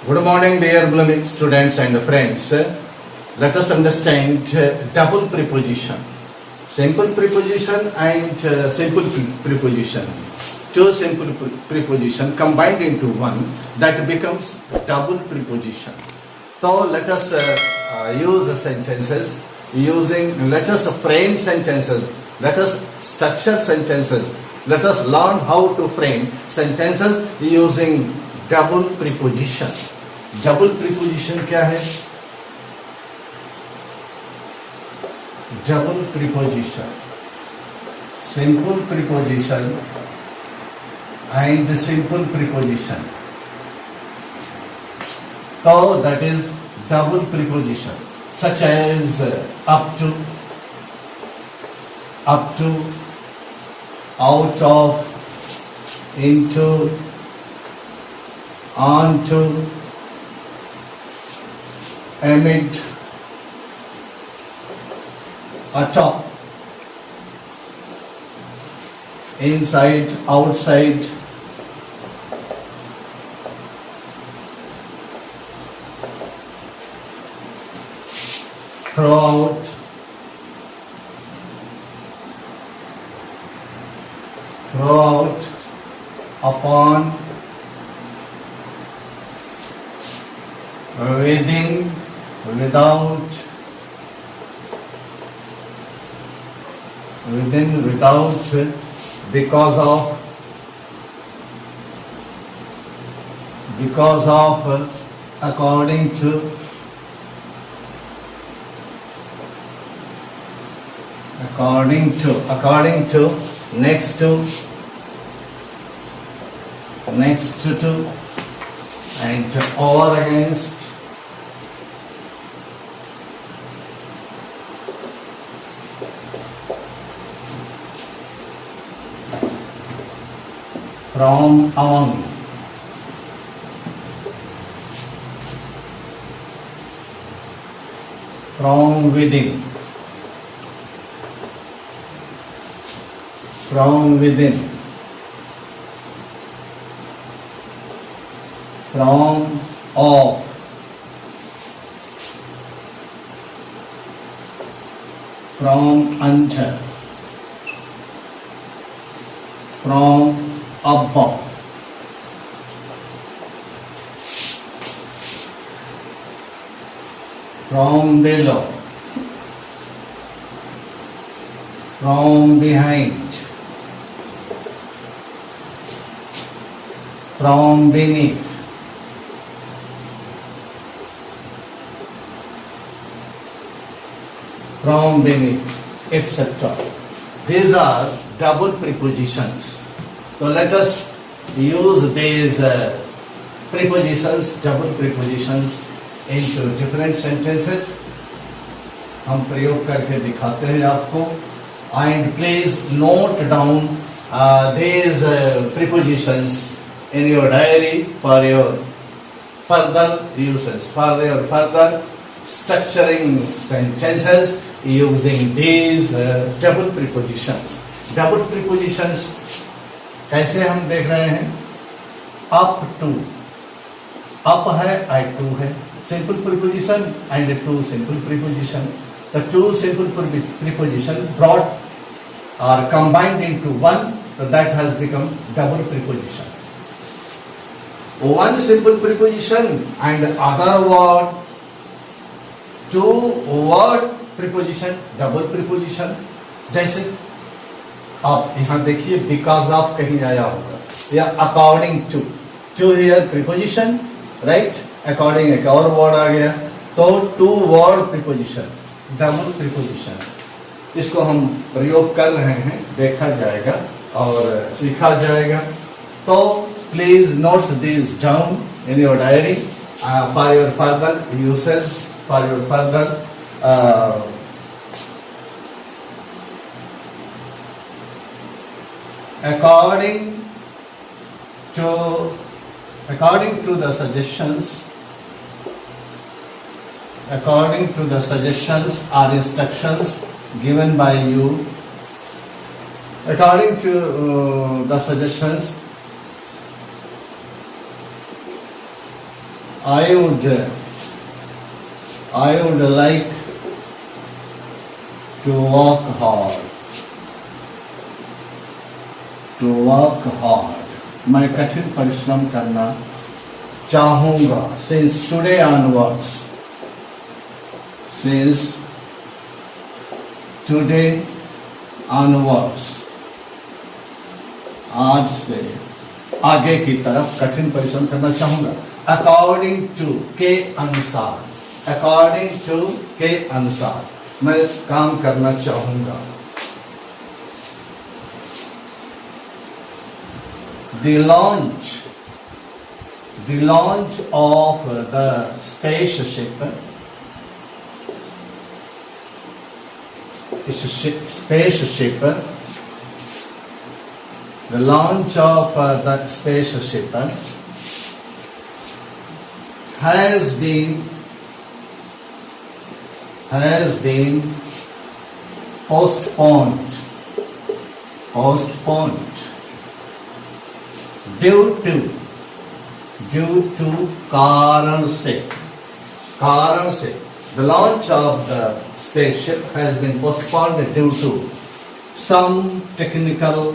Good morning, dear blooming students and friends. Let us understand double preposition. Simple preposition and simple preposition. Two simple preposition combined into one, that becomes double preposition. So let us use the sentences using, let us frame sentences, let us structure sentences, let us learn how to frame sentences using double preposition. Double preposition क्या है? Double preposition, simple preposition and simple preposition. So that is double preposition, such as up to, out of, into, onto, amid, atop, inside, outside, throughout, upon, within, without, because of, according to, next to, and over against, from, among, from within, from off, from under, from above, from below, from behind, from beneath, etc. These are double prepositions. So let us use these prepositions, double prepositions into different sentences. हम प्रयोग करके दिखाते हैं आपको. And please note down these prepositions in your diary for your further uses, for your further structuring sentences using these double prepositions. Double prepositions कैसे हम देख रहे हैं? Up to, up है, I to है, simple preposition and two simple preposition. The two simple preposition brought or combined into one, so that has become double preposition. One simple preposition and other word, two word preposition, double preposition. जैसे आप यहाँ देखिए because of कहीं आया होगा या according to here preposition, right? According एक और word आ गया तो two word preposition, double preposition. इसको हम प्रयोग कर रहे हैं, देखा जाएगा और सीखा जाएगा. तो please note these down in your diary for your further uses, for your further according to the suggestions or instructions given by you, according to the suggestions I would like to work hard. To work hard. मैं कठिन परिश्रम करना चाहूँगा. Since today onwards. Since today onwards. आज से आगे की तरफ कठिन परिश्रम करना चाहूँगा. According to के अनुसार. According to के अनुसार मैं काम करना चाहूँगा. The launch of the spaceship the launch of the spaceship has been postponed due to कारण से the launch of the spaceship has been postponed due to some technical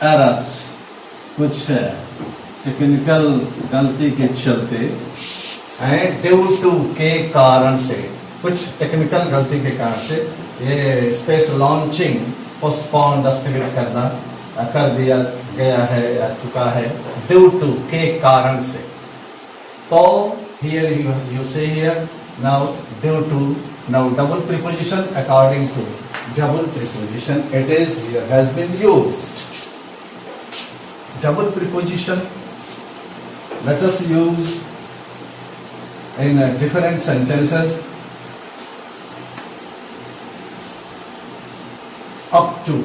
errors. कुछ टेक्निकल गलती के चलते ड्यू टू के कारण से कुछ टेक्निकल गलती के कारण से ये स्पेस लॉन्चिंग पोस्टपोन स्थगित कर दिया गया है या चुका है ड्यू टू के कारण से. तो here you say here now due to now double preposition according to double preposition it is here has been used. Double preposition let us use in different sentences. Up to,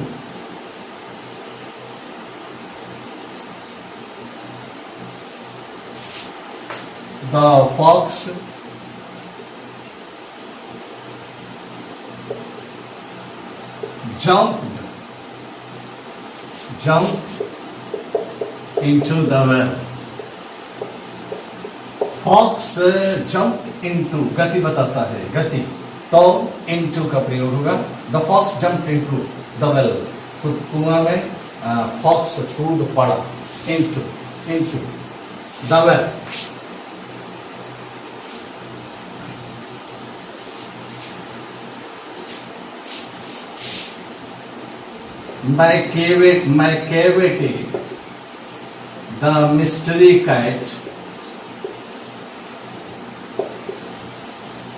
the fox jumped into the well. Fox jumped into गति बताता है गति तो into का प्रयोग होगा. The fox jumped into the well. कुआं में fox कूद पड़ा into the well. My cavity, the mystery cat.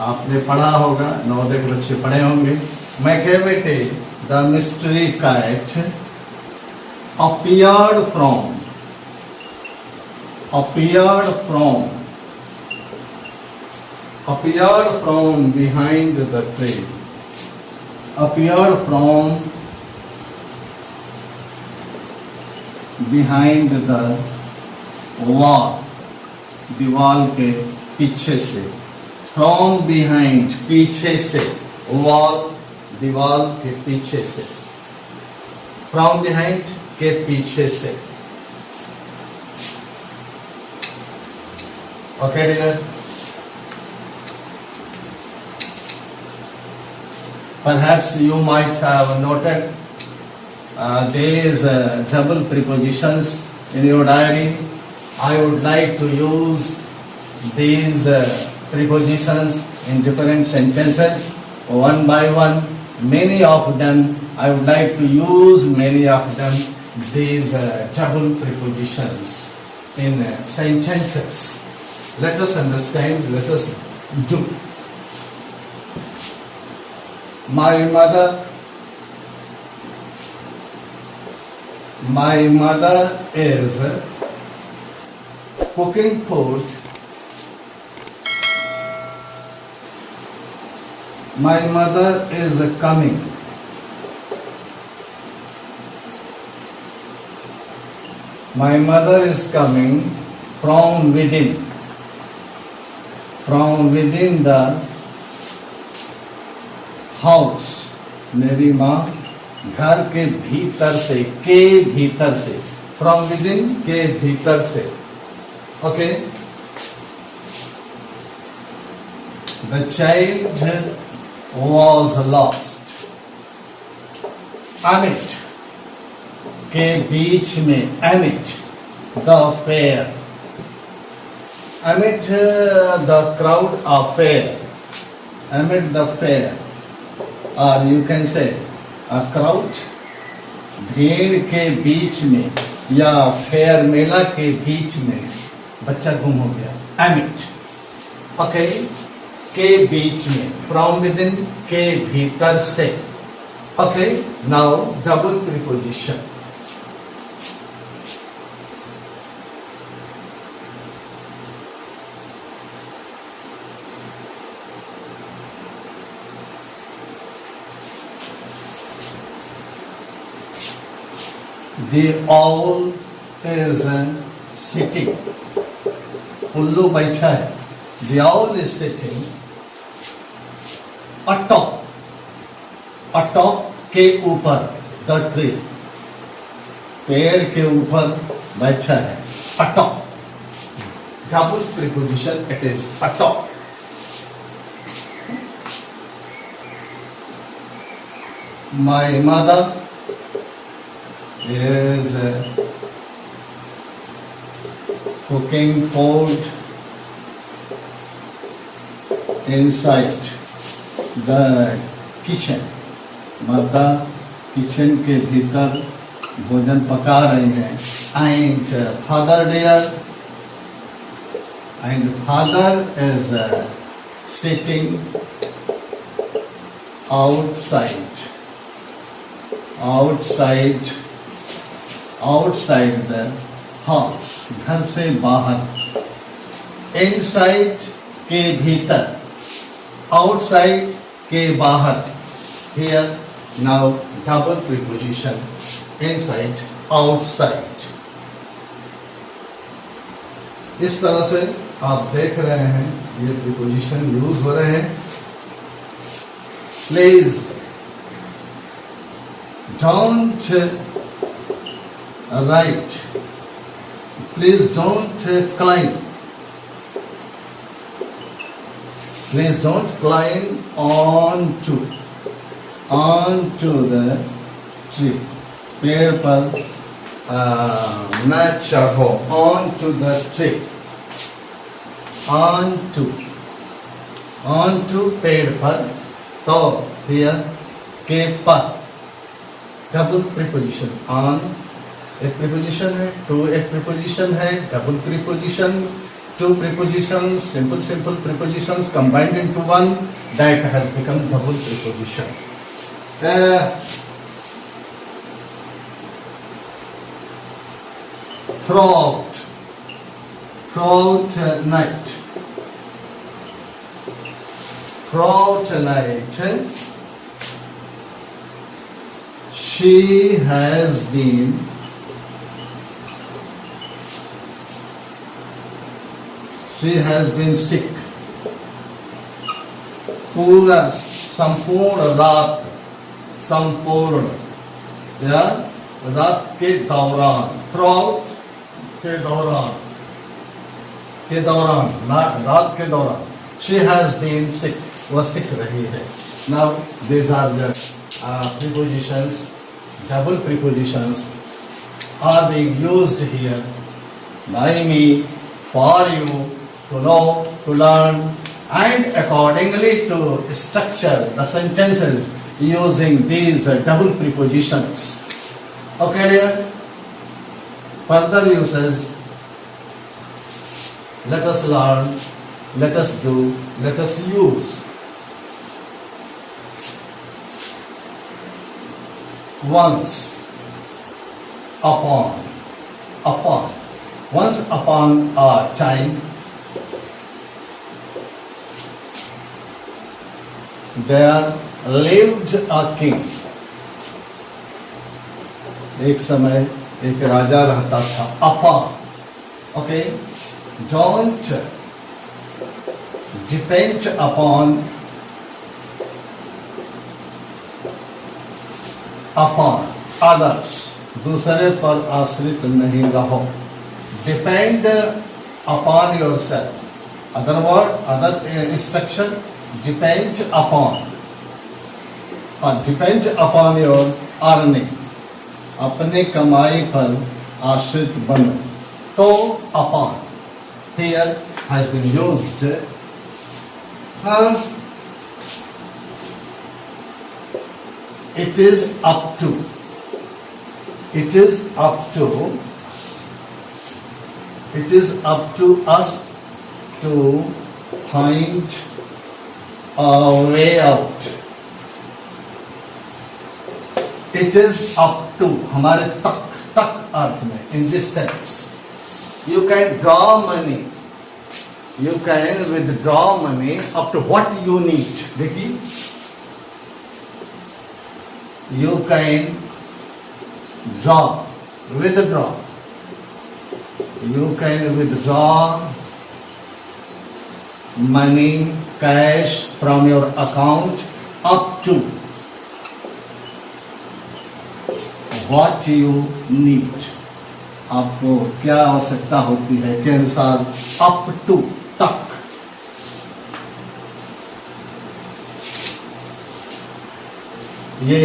आपने पढ़ा होगा, नवोदय के बच्चे पढ़े होंगे. My cavity, the mystery cat appeared from behind the tree. Appeared from behind the wall. दीवाल के पीछे से. From behind पीछे से. Wall दीवाल के पीछे से. From behind के पीछे से. Okay dear. Perhaps you might have noted these double prepositions in your diary. I would like to use these prepositions in different sentences one by one. Many of them I would like to use these double prepositions in sentences. Let us understand, let us do. My mother is cooking food. My mother is coming. My mother is coming from within the house. मेरी माँ घर के भीतर से, के भीतर से, from with in, के भीतर से. Okay. The child was lost. Emit, के बीच में, emit the fair, amid the crowd of fair, amid the fair, or you can say a crowd, भीड़ के बीच में या फेयर मेला के बीच में बच्चा गुम हो गया. amid, okay, के बीच में, from within, के भीतर से. okay, now double preposition. The owl is sitting. उल्लू बैठा है. The owl is sitting atop, atop के ऊपर, the tree, पेड़ के ऊपर बैठा है. atop, double preposition, it is atop. My mother is cooking food inside the kitchen. माता किचन के भीतर भोजन पका रही हैं. And father dear, and father is sitting outside, outside, outside the house, घर से बाहर. inside के भीतर, outside के बाहर. here now double preposition, inside, outside. इस तरह से आप देख रहे हैं ये preposition यूज हो रहे हैं. please don't write, please don't climb, please don't climb onto the tree. पेड़ पर न चढ़ो. onto the tree, onto पेड़ पर. तो here के पर double preposition. on एक preposition है, to एक preposition है, double preposition, two prepositions, simple prepositions combined into one, that has become double preposition. Throughout, throughout night, throughout night, she has been sick. पूरा संपूर्ण रात, संपूर्ण या रात के दौरान. throughout के दौरान, के दौरान, रात के दौरान. she has been sick, वह सिक रही है. now these are the prepositions, double prepositions are being used here by me, for you, to know, to learn, and accordingly to structure the sentences using these double prepositions. Okay dear? Further uses, let us learn, let us do, let us use. Once upon, upon, once upon a time, there lived a king. एक समय एक राजा रहता था. upon, okay, don't depend upon, upon others, दूसरे पर आश्रित नहीं रहो. Depend upon your self. Other word, other instruction, depend upon, और डिपेंड अपॉन योर अर्निंग, अपने कमाई पर आश्रित बनो. तो upon here has been used. It is up to. It is up to. It is up to us to find a way out. It is up to, हमारे तक अर्थ में, in this sense. You can draw money. You can withdraw money up to what you need. देखिए, you can draw, withdraw. You can withdraw money, cash from your account up to what you need. आपको क्या आवश्यकता होती है के अनुसार up to, तक. ये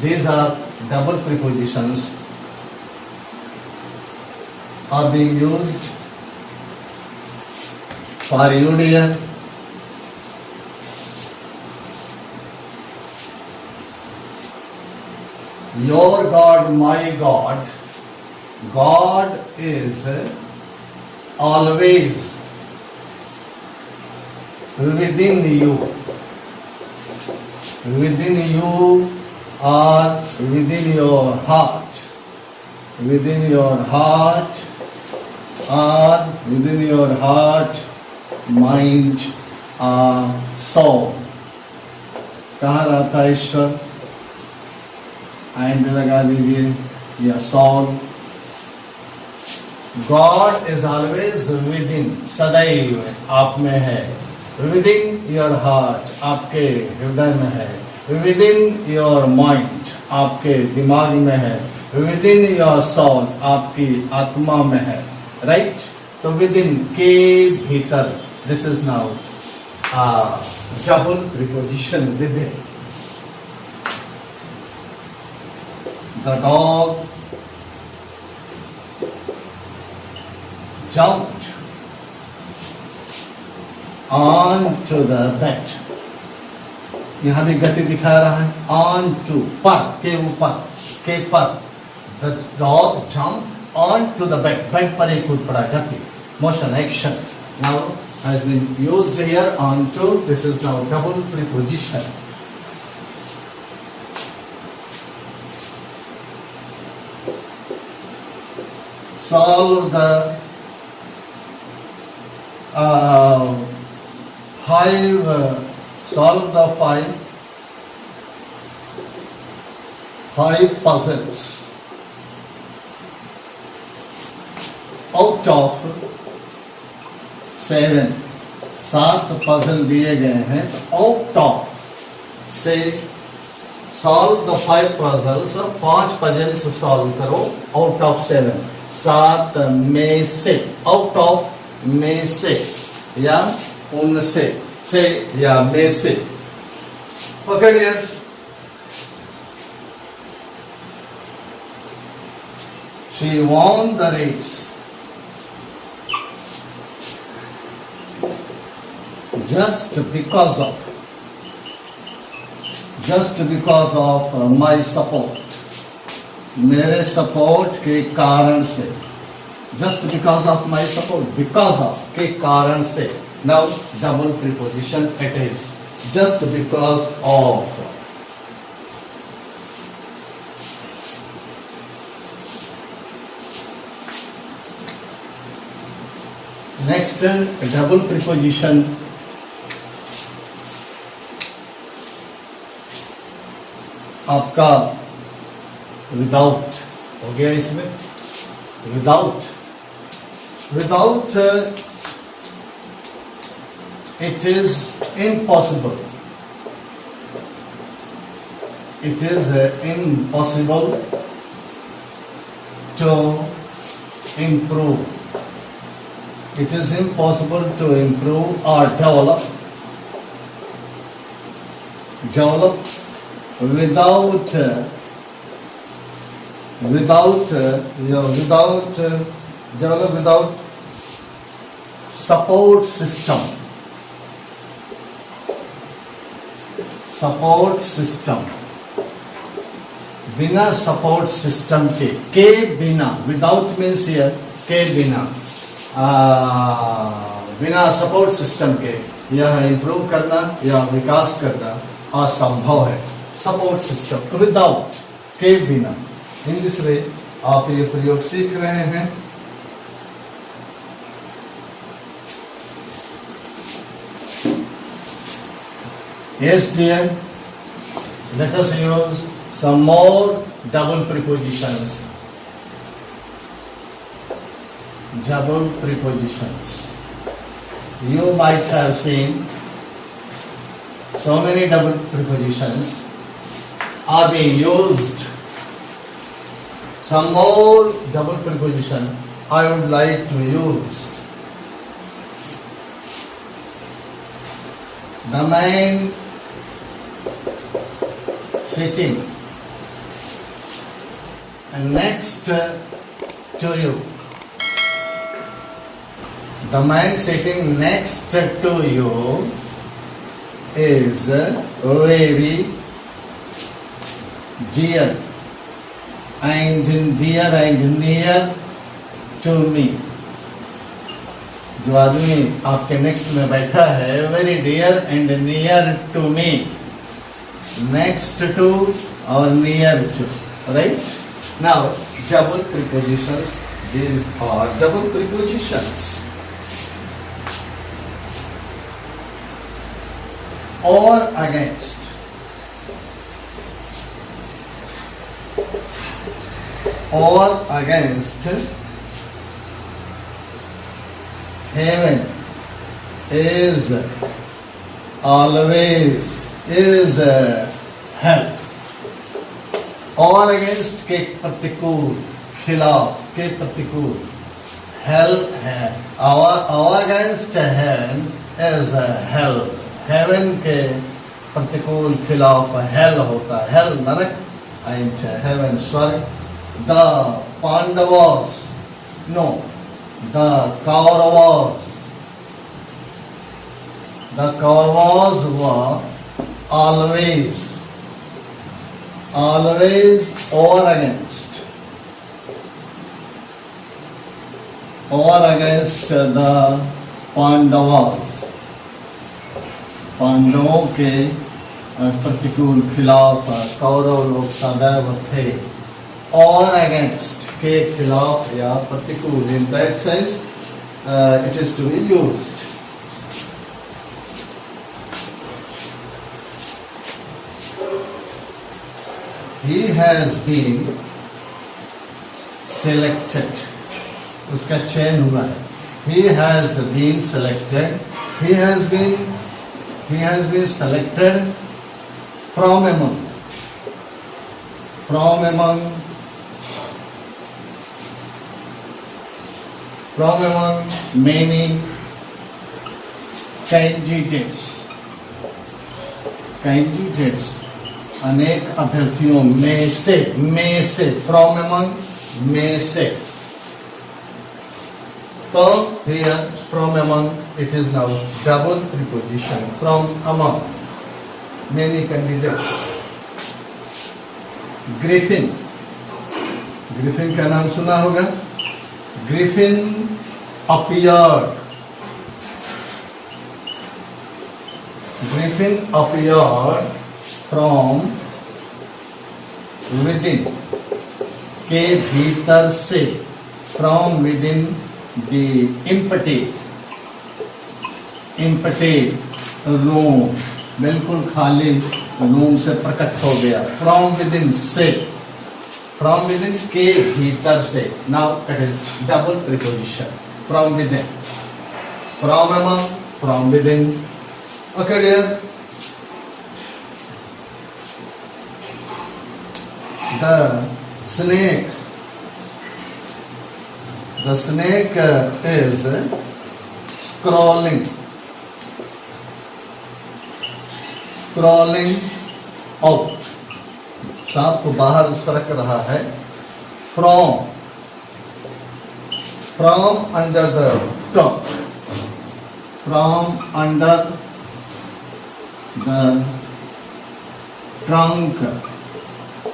these are double prepositions are being used for you dear. Your God, my God. God is always within you. Within you or within your heart. Within your heart or within your heart, mind or soul. कहाँ रहता है ईश्वर? And लगा दीजिए, या soul. God is always within, सदैव आप में है. Within your heart, आपके हृदय में है. Within your mind, आपके दिमाग में है. Within your soul, आपकी आत्मा में है. Right? तो within के भीतर. This is now double preposition within. The dog jumped onto the bed. यहाँ भी गति दिखा रहा है. onto, पर, के ऊपर, के पर. The dog jumped onto the bed. bed पर एक कूद पड़ा. गति, motion, action. Now has been used here onto. This is now double preposition. Solve the five puzzles out of 7. 7 puzzle दिए गए हैं. आउट ऑफ से solve the 5 puzzles. 5 puzzles solve करो. आउट ऑफ 7, 7 में से. आउट ऑफ में से या उनसे, से या में से. पकड़िए. She won the race just because of my support. मेरे सपोर्ट के कारण से. just because of my support. because of के कारण से. now double preposition it is. just because of. next double preposition आपका विदाउट हो गया. इसमें without it is impossible. it is impossible to improve. It is impossible to improve or develop without support system. बिना support system के बिना, without means here के बिना, बिना सपोर्ट सिस्टम के यह इंप्रूव करना या विकास करना असंभव है. सपोर्ट सिस्टम विदाउट, के बिना. इन दिस वे आप ये प्रयोग सीख रहे हैं. Yes dear, let us use some more double prepositions. Double prepositions. You might have seen so many double prepositions are being used. Some more double preposition I would like to use. The man sitting next to you. The man sitting next to you is very dear and near to me. जो आदमी आपके next में बैठा है, very dear and near to me. Next to or near to, right? Now double prepositions. These are double prepositions. Or against. Or against. Heaven is always is help. और against के प्रतिकूल, खिलाफ, के प्रतिकूल help है. Against heaven is help. heaven के प्रतिकूल खिलाफ hell होता है. hell नरक and heaven स्वर्ग. the Pandavas, no, the Kauravas were always or against the Pandavas. पांडवों के प्रतिकूल खिलाफ कौरव लोग सदैव थे. और अगेंस्ट के खिलाफ या प्रतिकूल. In that sense it is to be used. He has been selected. उसका चयन हुआ है. He has been selected. He has been selected from among many candidates. अनेक अभ्यर्थियों में से from among में से. तो here from among it is now double preposition. From among many candidates. Griffin का नाम सुना होगा. Griffin appeared from within, के भीतर से. from within the empty room, बिल्कुल खाली रूम से प्रकट हो गया. from within से, from within के भीतर से. now it is double preposition. from within, from among, from within. Okay dear. The snake. The snake is crawling out. सांप को बाहर सरक रहा है. From under the trunk. From under the trunk.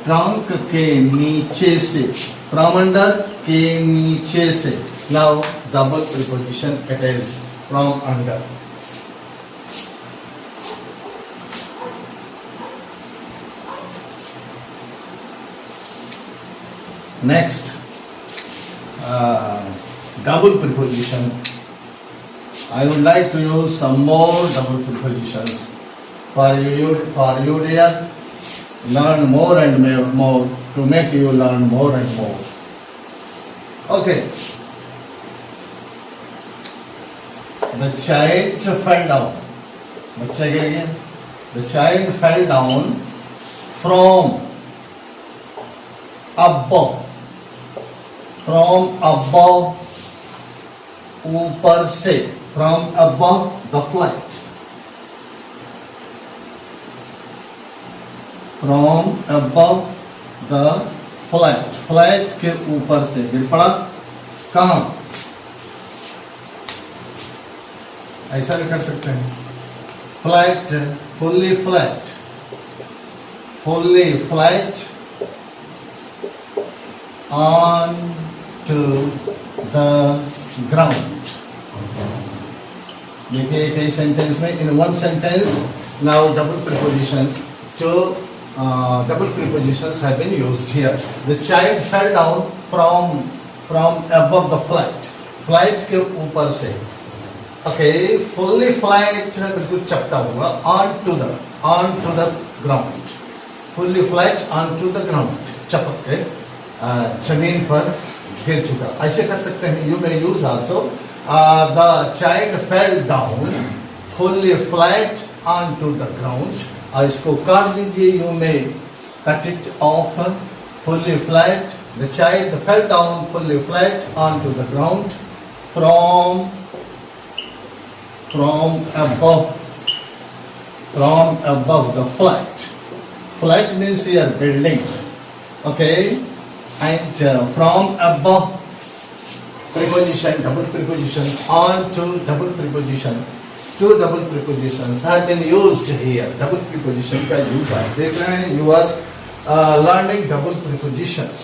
Trunk के नीचे से. From under के नीचे से. Now double preposition, it is from under. Next, double preposition. I would like to use some more double prepositions for you dear. Learn more and more to make you learn more and more. Okay. The child fell down. बच्चा गिर गया. The child fell down from above. From above, ऊपर से. From above the flight. From above the flight. Flight के ऊपर से गिर पड़ा. कहाँ? ऐसा भी कर सकते हैं. Flight, fully flat. Fully flat on to the ground. देखिए कई सेंटेंस में. In one sentence, now double prepositions. Double prepositions have been used here. The child fell down from above the flight. Flight के ऊपर से. Okay, fully flat बिल्कुल चपटा हुआ. onto the ground. Fully flat onto the ground. चपक के जमीन पर गिर चुका. ऐसे कर सकते हैं. You may use also. The child fell down fully flat onto the ground. इसको काट दीजिए. You may cut it off. Fully flat. The child fell down fully flat onto the ground from above the flat. Flat means here building. Okay. And from above, preposition, double preposition, on to double preposition. Two double prepositions have been used here. Double preposition का use है. देख रहे हैं. You are learning double prepositions.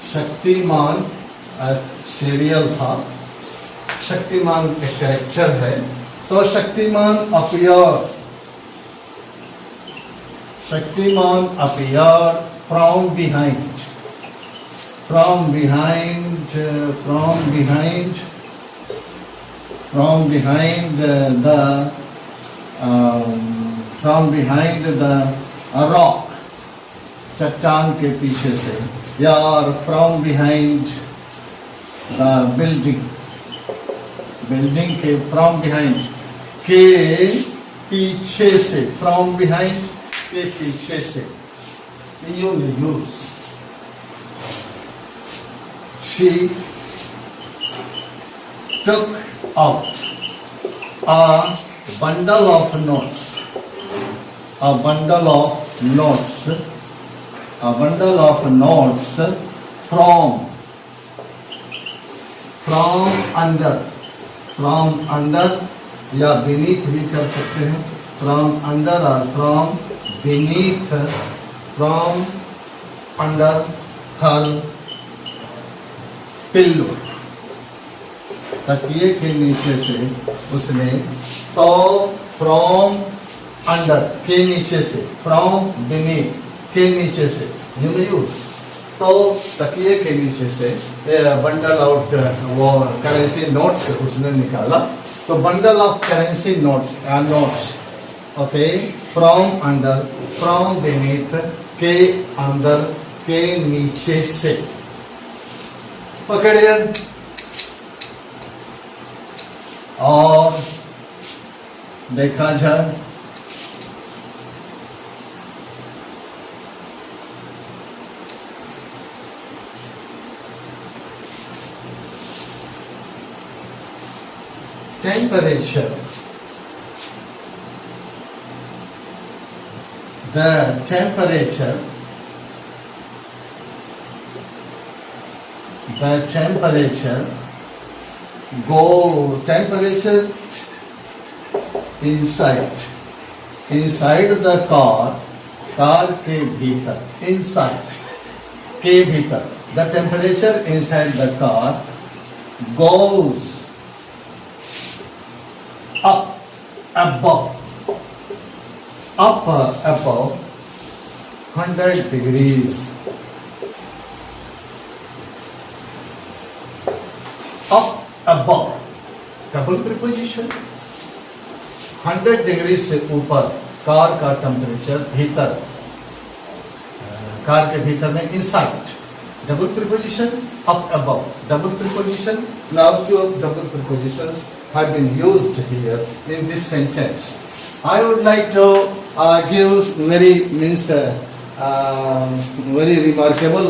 Shaktimaan serial था. शक्तिमान एक character है. तो Shaktimaan appeared from behind. From behind the rock. चट्टान के पीछे से. या from behind the building के from behind के पीछे से. From behind के पीछे से. You use. She took out a bundle of notes. A bundle of notes from under. From under या beneath भी कर सकते हैं. From under or from beneath. From under her pillow. तकिए के नीचे से उसने. तो from under के नीचे से. From beneath के नीचे से. You may use. तो तकिए के नीचे से बंडल आउट वो करेंसी नोट्स उसने निकाला. तो bundle of currency notes. Okay. From under, from beneath के अंदर, के नीचे से. पकड़िए. और देखा जाए temperature, the temperature temperature inside the car के भीतर, inside के भीतर, the temperature inside the car goes up above 100 degrees. Up above, double preposition. 100 degree से ऊपर कार का टेम्परेचर भीतर, कार के भीतर में inside, double preposition. Up above, double preposition. Now two double prepositions have been used here in this sentence. I would like to give very remarkable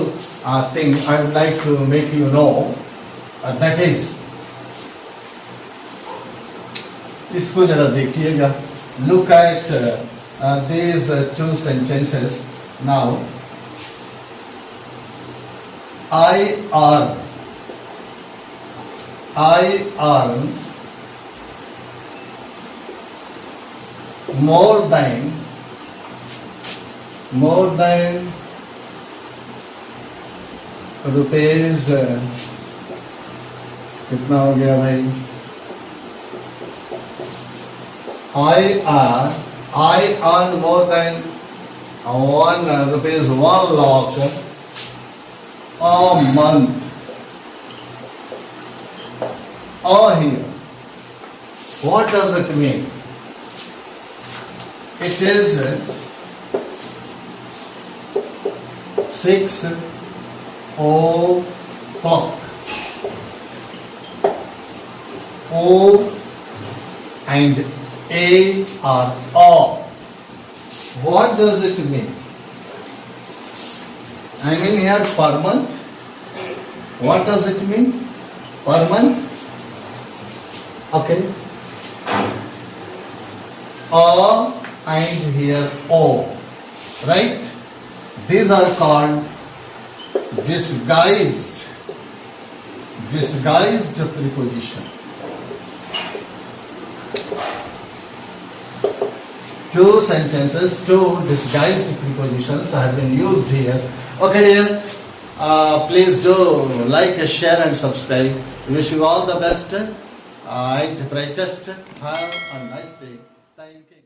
thing I would like to make you know. That is, इसको जरा देखिएगा. Look at these two sentences now. I earn more than rupees, कितना हो गया भाई? I earn more than rupees 1 lakh a month. Here, what does it mean? It is 6 o'clock. O and A are off. What does it mean? I mean here per month. What does it mean? Per month? Okay. A and here O. Right? These are called disguised preposition. Two sentences, two disguised prepositions have been used here. Okay dear, please do like, share and subscribe. Wish you all the best and brightest. Have a nice day. Thank you.